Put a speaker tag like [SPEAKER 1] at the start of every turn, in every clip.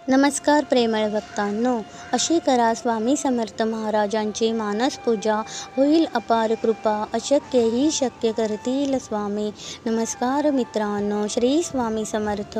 [SPEAKER 1] नमस्कार प्रेमळ भक्तांनो, अशी करा स्वामी समर्थ महाराजांची मानस पूजा, होईल अपार कृपा, अशक्य ही शक्य करतील स्वामी. नमस्कार मित्रांनो, श्री स्वामी समर्थ.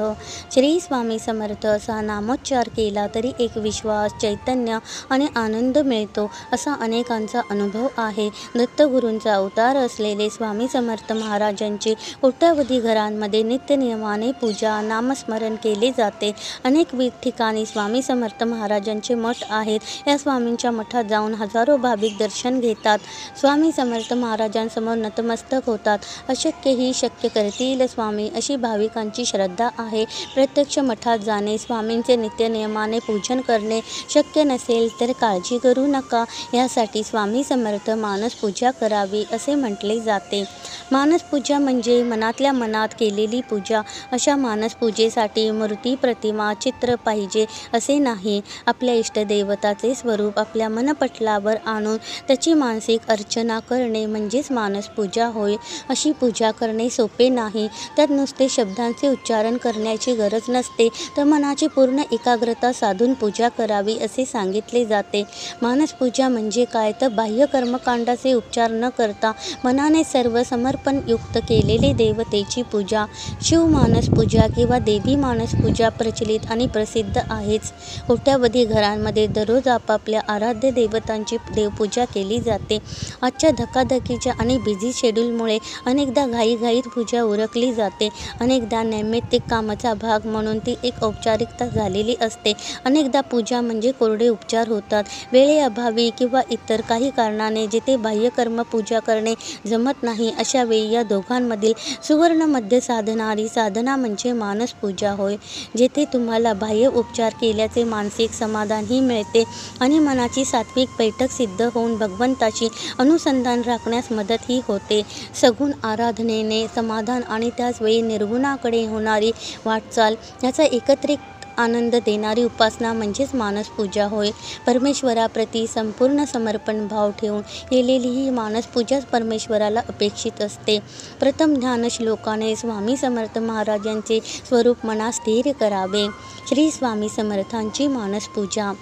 [SPEAKER 1] श्री स्वामी समर्थ असा नामोच्चार केला तरी एक विश्वास, चैतन्य आणि आनंद मिळतो असा अनेकांचा अनुभव आहे. दत्तगुरूंचा अवतार असलेले स्वामी समर्थ महाराजांची कोट्यावधी घरांमध्ये नित्यनियमाने पूजा, नामस्मरण केले जाते. अनेक ठिकाणी स्वामी समर्थ महाराजांचे मठ आहेत. या स्वामींच्या मठात जाऊन हजारो भाविक दर्शन घेतात. स्वामी समर्थ महाराजांसमोर नतमस्तक होतात. अशक्य ही शक्य करतील स्वामी, अशी भाविकांची श्रद्धा आहे. प्रत्यक्ष मठात जाणे, स्वामींचे नित्यनियमाने पूजन करणे शक्य नसेल तर काळजी करू नका. यासाठी स्वामी समर्थ मानस पूजा करावी असे म्हटले जाते. मानस पूजा म्हणजे मनातल्या मनात केलेली पूजा. अशा मानस पूजेसाठी मूर्ती, प्रतिमा, चित्र पाहिजे असे नाही. आपल्या इष्टदैवताचे स्वरूप आपल्या मनपटलावर आणून त्याची मानसिक अर्चना करणे म्हणजेच मानस पूजा होय. अशी पूजा करणे सोपे नाही. त्यात नुसते शब्दांचे उच्चारण करण्याची गरज नसते, तर मनाची पूर्ण एकाग्रता साधून पूजा करावी असे सांगितले जाते. मानस पूजा म्हणजे काय तर बाह्य कर्मकांडाचे उपचार न करता मनाने सर्व समर्पण युक्त केलेले देवतेची पूजा. शिव मानस पूजा किंवा देवी मानस पूजा प्रचलित आणि प्रसिद्ध आहेच. कोट्यावधी घरांमध्ये दररोज आपापल्या आराध्य देवतांची देवपूजा केली जाते. आजच्या धकाधकीच्या आणि बिझी शेड्यूलमुळे अनेकदा घाईघाईत पूजा उरकली जाते. अनेकदा नैमित्तिक कामाचा भाग म्हणून ती एक औपचारिकता झालेली असते. अनेकदा पूजा म्हणजे कोरडे उपचार होतात. वेळेअभावी किंवा इतर काही कारणाने जिथे बाह्यकर्म पूजा करणे जमत नाही, अशा वेळी या दोघांमधील सुवर्ण मध्य साधणारी साधना म्हणजे मानस पूजा होय. जेथे तुम्हाला बाह्य उपचार केल्याचे मानसिक समाधानही मिळते आणि मनाची सात्विक बैठक सिद्ध होऊन भगवंताशी अनुसंधान राखण्यास मदतही होते. सगुण आराधनेने समाधान आणि त्याचवेळी निर्गुणाकडे होणारी वाटचाल याचा एकत्रित आनंद देणारी उपासना म्हणजेच मानस पूजा होय. परमेश्वराप्रती संपूर्ण समर्पण भाव ठेवून केलेली ही मानस पूजाच परमेश्वराला अपेक्षित असते. प्रथम ध्यान श्लोकाने स्वामी समर्थ महाराजांचे स्वरूप मनात स्थिर करावे. श्री स्वामी समर्थांची मानस पूजा.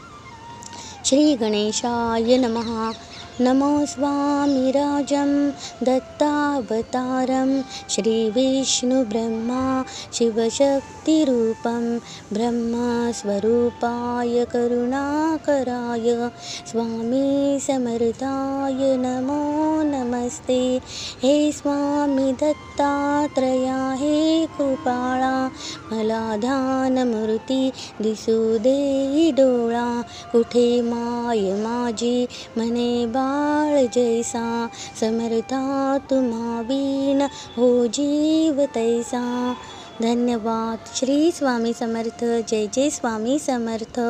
[SPEAKER 1] श्री गणेशाय नमः. नमो स्वामीराजं दत्तावतारं श्रीविष्णुब्रह्मा शिवशक्तिरूपं ब्रह्मस्वरूपाय करुणाकराय स्वामी समर्थाय नमो नमस्ते. हे स्वामी दत्तात्रया हे कृपाळा, मला ध्यानमूर्ती दिसू दे डोळा. कुठे माय माझी म्हणे बाळ जैसा, समर्था तुम्हा विन हो जीव तैसा. धन्यवाद. श्री स्वामी समर्थ. जय जय स्वामी समर्थ.